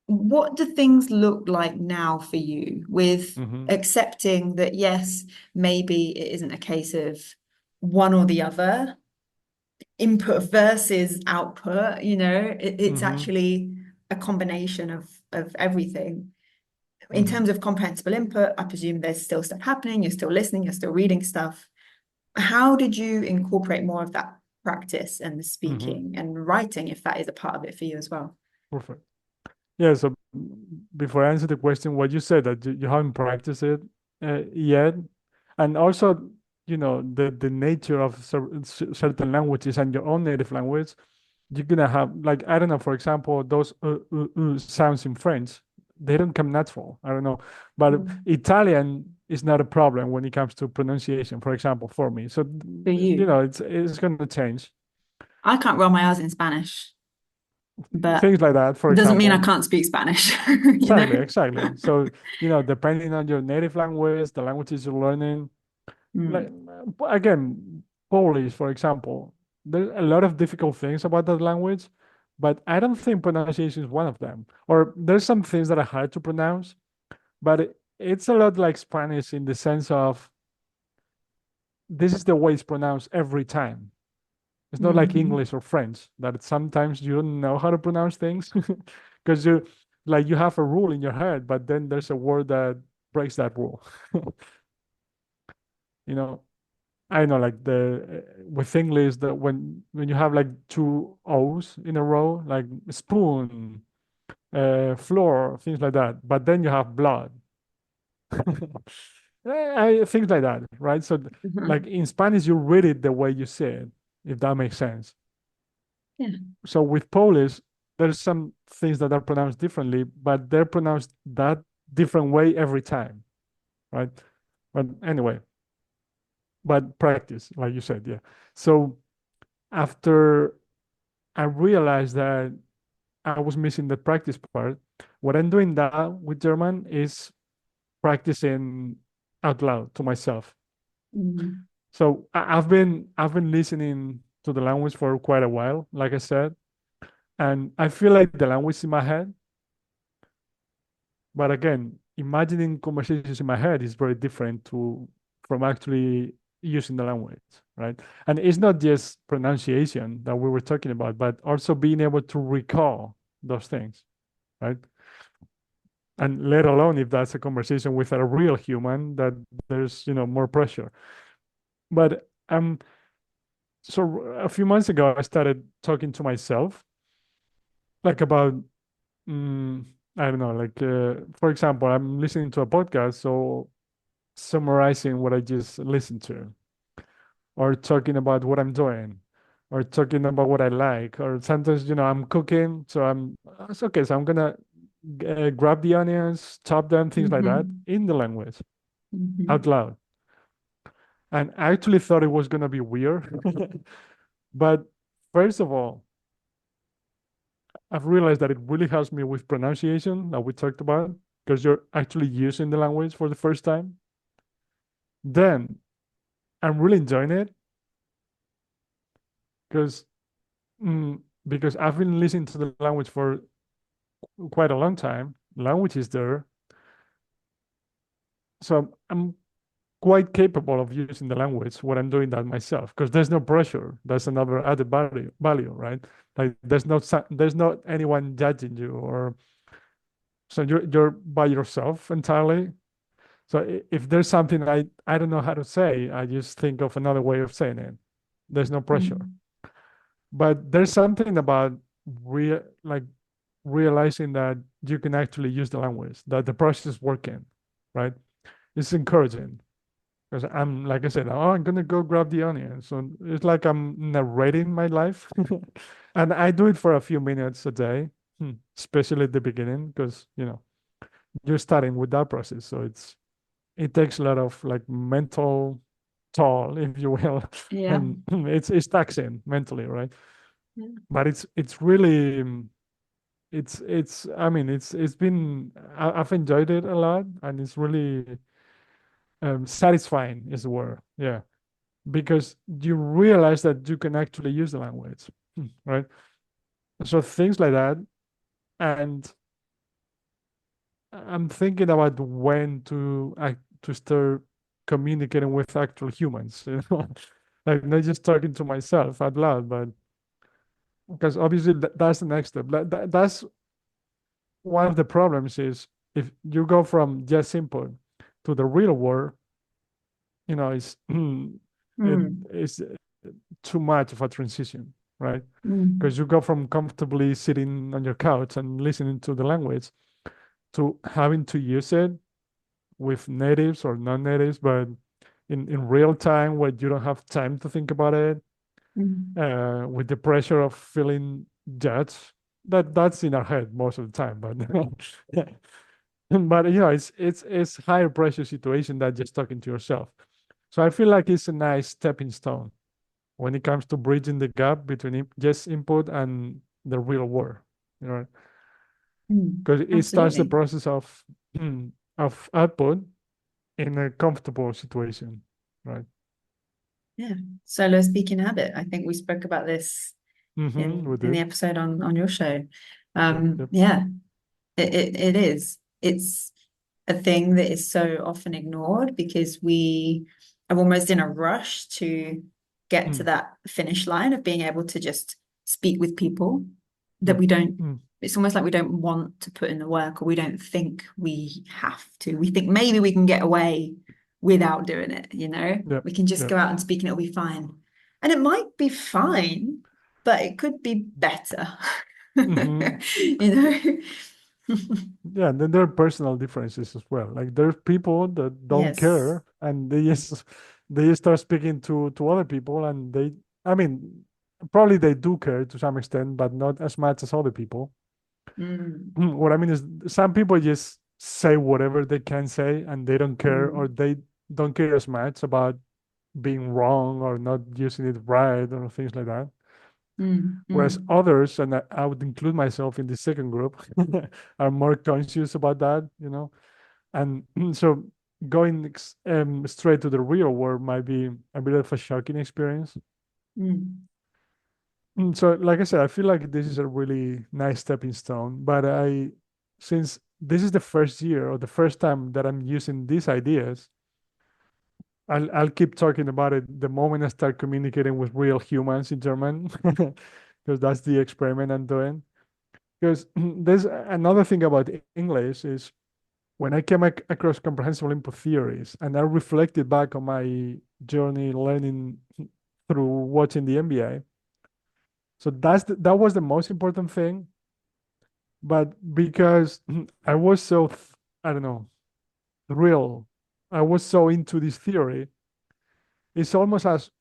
what do things look like now for you with Mm-hmm. accepting that, yes, maybe it isn't a case of one or the other, input versus output, it's Mm-hmm. actually a combination of everything. In Mm-hmm. terms of comprehensible input, I presume there's still stuff happening, you're still listening, you're still reading stuff. How did you incorporate more of that practice and the Mm-hmm. speaking and writing, if that is a part of it for you as well? Perfect. Yeah, so before I answer the question, what you said that you haven't practiced it yet, and also, the nature of certain languages and your own native language, you're gonna have like I don't know, for example, those sounds in French, they don't come natural. I don't know, but Mm. Italian is not a problem when it comes to pronunciation, for example, for me. So For you, it's gonna change. I can't roll my R's in Spanish, but Things like that, for doesn't mean I example. can't speak Spanish, you know? Exactly, exactly. So, depending on your native language, the languages you're learning, like Mm. again, Polish, for example, there's a lot of difficult things about that language, but I don't think pronunciation is one of them. Or there's some things that are hard to pronounce, but it's a lot like Spanish in the sense of this is the way it's pronounced every time. It's not like Mhm. English or French that sometimes you don't know how to pronounce things because you have a rule in your head, but then there's a word that breaks that rule. You know, I know like the with English that when you have like two O's in a row, like spoon, floor, things like that, but then you have blood. Things like that, right? So like Mhm. in Spanish, you read it the way you say it, if that makes sense. Yeah. So with Polish, there's some things that are pronounced differently, but they're pronounced that different way every time, right? But anyway, but practice, like you said, yeah. So after I realized that I was missing the practice part, what I'm doing now with German is practicing out loud to myself. Mm. So I've been listening to the language for quite a while, like I said, and I feel like the language in my head. But again, imagining conversations in my head is very different to from actually using the language, right? And it's not just pronunciation that we were talking about, but also being able to recall those things, right? And let alone if that's a conversation with a real human, that there's more pressure. But so a few months ago, I started talking to myself, like about I don't know, like for example, I'm listening to a podcast, so summarizing what I just listened to, or talking about what I'm doing, or talking about what I like, or sometimes, I'm cooking, so it's okay, so I'm gonna grab the onions, chop them, things like that, Mhm. in the language, out Mhm. loud. And I actually thought it was gonna be weird, but first of all, I've realized that it really helps me with pronunciation that we talked about, because you're actually using the language for the first time. Then I'm really enjoying it because because I've been listening to the language for quite a long time. Language is there, so I'm quite capable of using the language when I'm doing that myself because there's no pressure. That's another added value, right? Like there's not anyone judging you, or so you're by yourself entirely. So if there's something I don't know how to say, I just think of another way of saying it. There's no pressure. Mm. But there's something about like realizing that you can actually use the language, that the process is working, right? It's encouraging because I'm like I said, oh, I'm gonna go grab the onion. So it's like I'm narrating my life, and I do it for a few minutes a day, especially at the beginning, because you're starting with that process, so it takes a lot of like mental toll, if you will, Yeah. and it's taxing mentally, right? Yeah. But it's really it's I mean it's been I've enjoyed it a lot, and it's really satisfying is the word. Yeah, because you realize that you can actually use the language, right? So things like that, and I'm thinking about when to start communicating with actual humans, like not just talking to myself out loud, but because obviously that's the next step. That's one of the problems is if you go from just input to the real world, it's it Mm, is too much of a transition, right? mm, Because you go from comfortably sitting on your couch and listening to the language to having to use it with natives or non-natives, but in real time where you don't have time to think about it, mm, with the pressure of feeling judged. That's in our head most of the time, but but it's higher pressure situation than just talking to yourself. So I feel like it's a nice stepping stone when it comes to bridging the gap between just input and the real world, you know, mm. because it starts the Absolutely. process of of output in a comfortable situation, right? Yeah. Solo speaking habit. I think we spoke about this We in the did. episode on your show. Yep. Yeah, it is. It's a thing that is so often ignored because we are almost in a rush to get to Mm, that finish line of being able to just speak with people that yep. we don't, Mm, it's almost like we don't want to put in the work or we don't think we have to. We think maybe we can get away without doing it, you know? yep. We can just Yep. go out and speak and it'll be fine. And it might be fine, but it could be better. hmm You know? Yeah, and then there are personal differences as well. Like there's people that don't Yes. care and they just start speaking to other people and I mean probably they do care to some extent, but not as much as other people. Mm, What I mean is some people just say whatever they can say and they don't care or mm, they don't care as much about being wrong or not using it right or things like that. Whereas mm. others, and I would include myself in the second group, are more conscious about that. And so going straight to the real world might be a bit of a shocking experience. Mm, So, like I said, I feel like this is a really nice stepping stone. But since this is the first year or the first time that I'm using these ideas, I'll keep talking about it the moment I start communicating with real humans in German, because that's the experiment I'm doing. Because there's another thing about English is when I came across comprehensible input theories and I reflected back on my journey learning through watching the NBA. So that was the most important thing. But because I was so, I don't know, real, I was so into this theory, it's almost as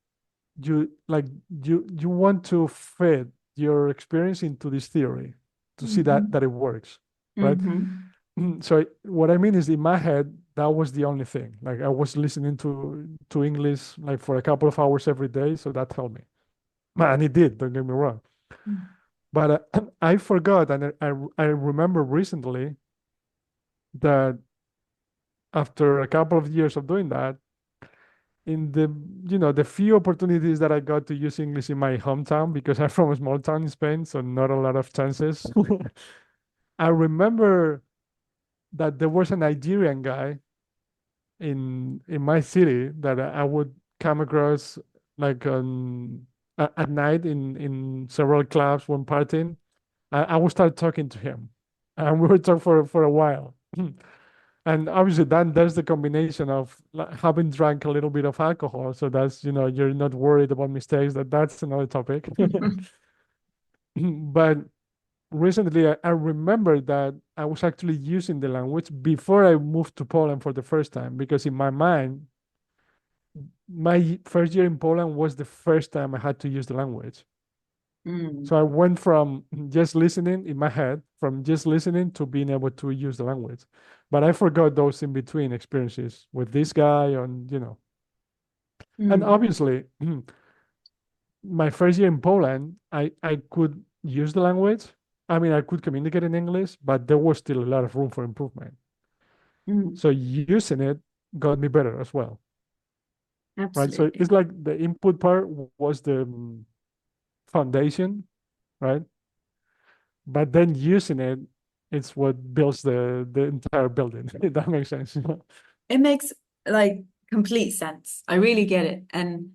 you like you want to fit your experience into this theory to see that mhm, that it works, right? mhm, So what I mean is in my head, that was the only thing. Like I was listening to English like for a couple of hours every day, so that helped me. And it did, don't get me wrong. But I forgot, and I remember recently that after a couple of years of doing that, in the few opportunities that I got to use English in my hometown, because I'm from a small town in Spain, so not a lot of chances. I remember that there was a Nigerian guy in my city that I would come across like at night in several clubs when partying. I would start talking to him, and we would talk for a while. And obviously, then there's the combination of having drank a little bit of alcohol, so that's you're not worried about mistakes. That's another topic. mhm, But recently, I remember that I was actually using the language before I moved to Poland for the first time, because in my mind, my first year in Poland was the first time I had to use the language. So mm, I went from just listening in my head, from just listening to being able to use the language. But I forgot those in between experiences with this guy and mm, obviously my first year in Poland, I could use the language, I mean, I could communicate in English, but there was still a lot of room for improvement. Mm, So using it got me better as well, right? So absolutely. it's like the input part was the foundation, right? But then using it, it's what builds the entire building. If that makes sense. It makes like complete sense. I really get it. And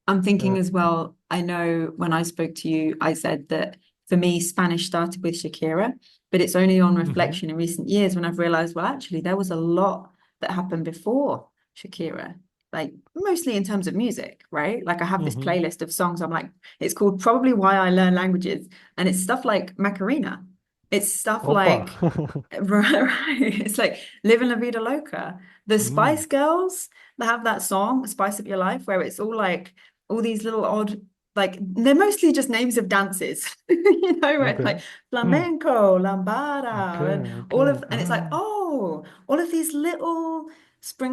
I'm thinking Yeah. as well, I know when I spoke to you, I said that for me, Spanish started with Shakira, but it's only on Hmm. reflection in recent years when I've realized, well, actually, there was a lot that happened before Shakira, like mostly in terms of music, right? Like I have this Hmm. playlist of songs. I'm like, it's called Probably Why I Learn Languages. And it's stuff like Macarena. It's stuff Opa. like right, right. It's like Living La Vida Loca. The Mm, Spice Girls, they have that song, Spice Up Your Life, where it's all like all these little odd, like they're mostly just names of dances, where it's okay. like Mm, flamenco, lambada, okay. and all Okay. of, and it's like, oh, all of these little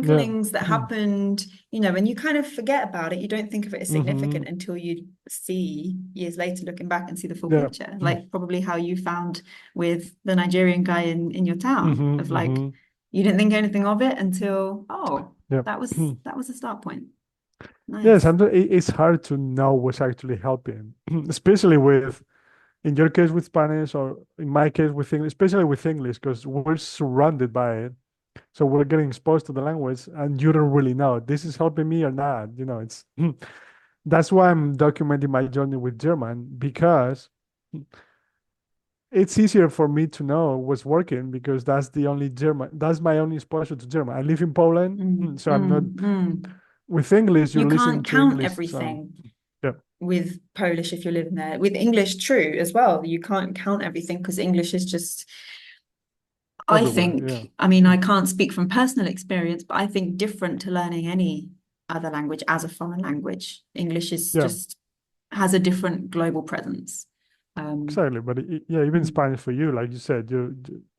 Yeah. sprinklings that happened, and you kind of forget about it. You don't think of it as Hmm. significant until you see years later, looking back and see the full Yeah. picture, like probably how you found with the Nigerian guy in your town Hmm. of like Hmm. you didn't think anything of it until Yeah. that was a start point. Yeah, Nice. sometimes it's hard to know what's actually helping, especially with, in your case with Spanish, or in my case with English, especially with English, because we're surrounded by it. So we're getting exposed to the language and you don't really know this is helping me or not. It's that's why I'm documenting my journey with German, because it's easier for me to know what's working because that's my only exposure to German. I live in Poland, Mm, so I'm not mm, mm. with English, You you're can't listening to count English song. everything Yeah, with Polish if you're living there. With English, true as well. You can't count everything because English is just, I everywhere. Yeah. think, I mean, I can't speak from personal experience, but I think different to learning any other language as a foreign language. English is Yeah, just has a different global presence. Um, exactly. But yeah, even mm, Spanish for you, like you said,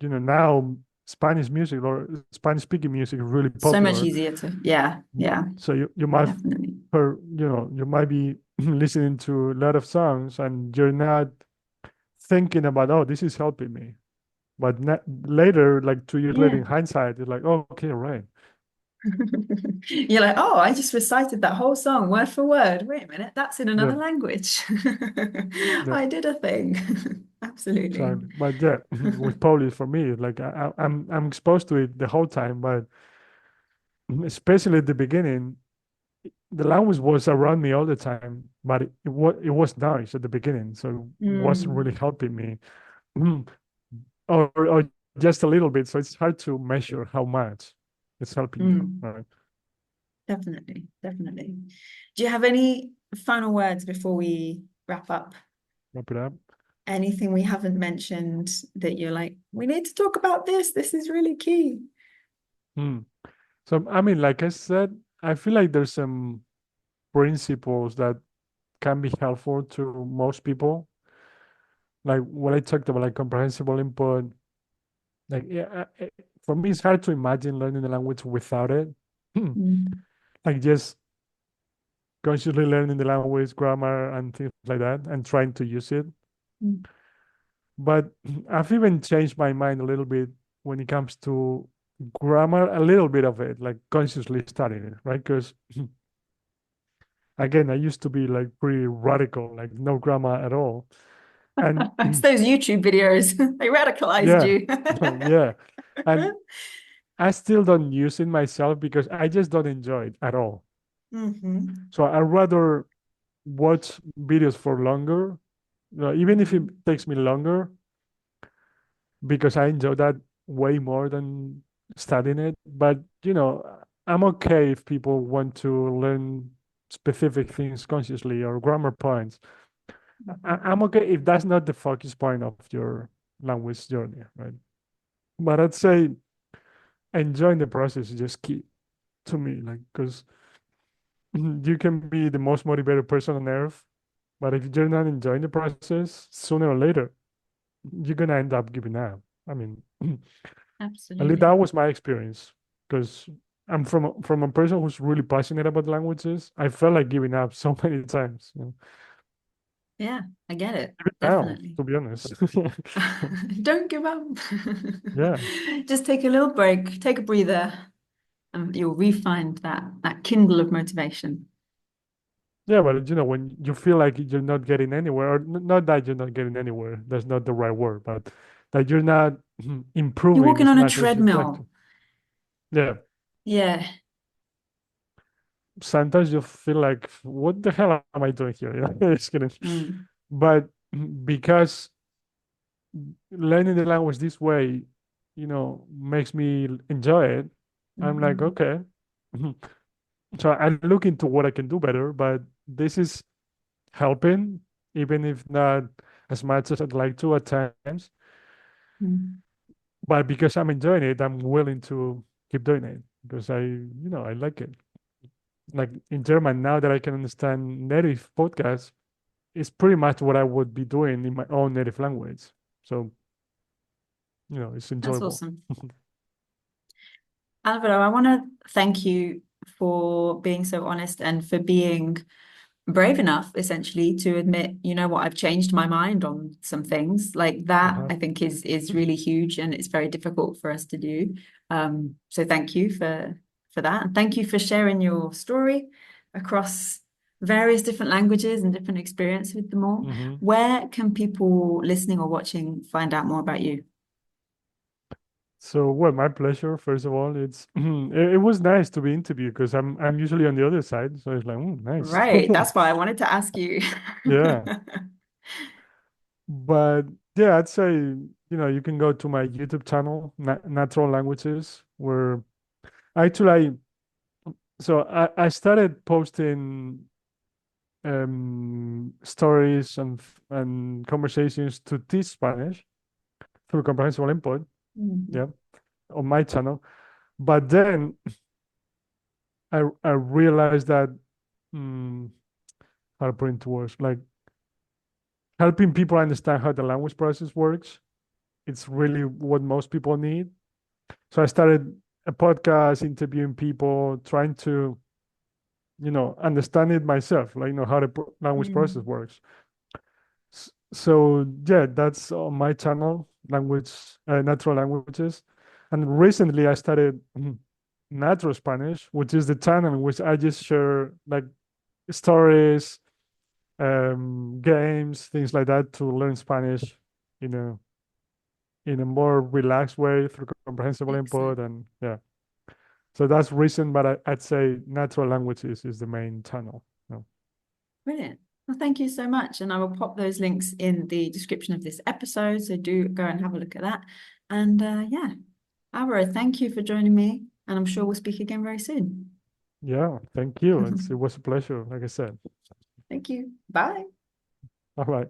now Spanish music or Spanish speaking music is really so much popular. easier to, yeah, yeah, So you might definitely. you might be listening to a lot of songs and you're not thinking about, oh, this is helping me. But later, like 2 years later, Yeah. in hindsight, it's like, oh, okay, right. You're like, oh, I just recited that whole song word for word. Wait a minute, that's in Yeah, another language. yeah, I did a thing. Absolutely. exactly. But yeah, with Polish for me, like I'm exposed to it the whole time, but especially at the beginning, the language was around me all the time, but it was nice at the beginning, so it wasn't really Mm, helping me, or just a little bit. So it's hard to measure how much it's helping you. mm, All right, definitely, definitely. Do you have any final words before we wrap up? wrap it up. Anything we haven't mentioned that you're like, we need to talk about this. This is really key. Hmm. So I mean, like I said, I feel like there's some principles that can be helpful to most people. Like what I talked about, like comprehensible input. Like yeah, for me, it's hard to imagine learning the language without it. Mm, Like just consciously learning the language, grammar, and things like that, and trying to use it. mm, But I've even changed my mind a little bit when it comes to grammar, a little bit of it, like consciously studying it, right? Because again, I used to be like pretty radical, like no grammar at all. And it's those YouTube videos. They radicalized yeah, you. yeah. And I still don't use it myself because I just don't enjoy it at all. Hmm. So I'd rather watch videos for longer, even if it Hmm. takes me longer, because I enjoy that way more than studying it. But I'm okay if people want to learn specific things consciously or grammar points. I'm okay if that's not the focus point of your language journey, right? But I'd say enjoying the process is just key to me, like because you can be the most motivated person on earth, but if you're not enjoying the process, sooner or later you're gonna end up giving up. I mean, at least that Absolutely. was my experience because I'm from a person who's really passionate about languages. I felt like giving up so many times. Yeah, I get it. Even now, Definitely. to be honest. Don't give up. Yeah. Just take a little break, take a breather, and you'll re-find that kindle of motivation. Yeah, but when you feel like you're not getting anywhere, or not that you're not getting anywhere, that's not the right word, but that you're not You're improving walking as on a much as you'd like treadmill. to. Yeah. Yeah. Sometimes you feel like, what the hell am I doing here? Just kidding. Mm. But because learning the language this way, makes me enjoy it, I'm like, Mhm. okay. So I look into what I can do better, but this is helping, even if not as much as I'd like to at times. Mm. But because I'm enjoying it, I'm willing to keep doing it because I like it. Like in German, now that I can understand native podcasts, it's pretty much what I would be doing in my own native language. So, it's That's enjoyable. awesome. Alvaro, I want to thank you for being so honest and for being brave enough, essentially, to admit, you know what, I've changed my mind on some things. Like that, Uh-huh. I think is really huge and it's very difficult for us to do. So thank you for that. And thank you for sharing your story across various different languages and different experience with them all. Hmm. Where can people listening or watching find out more about you? So, well, my pleasure. First of all, it's it was nice to be interviewed because I'm usually on the other side, so it's like, nice. Right, that's why I wanted to ask you. Yeah. But yeah, I'd say, you can go to my YouTube channel, Natural Languages, where actually I started posting stories and conversations to teach Spanish through comprehensible input, Mhm. yeah, on my channel. But then I realized that um, how to put it into words, like helping people understand how the language process works, it's really what most people need. So I started a podcast interviewing people, trying to, understand it myself, like, how the language process Mm. works. So yeah, that's on my channel, natural languages. And recently I started Natural Spanish, which is the channel in which I just share like stories, games, things like that to learn Spanish in a in a more relaxed way through comprehensible Excellent. input. And yeah, so that's recent, but I'd say Natural Languages is the main channel. No. Brilliant. Well, thank you so much. And I will pop those links in the description of this episode. So do go and have a look at that. And yeah, Álvaro, thank you for joining me. And I'm sure we'll speak again very soon. Yeah, thank you. It was a pleasure, like I said. Thank you. Bye. All right.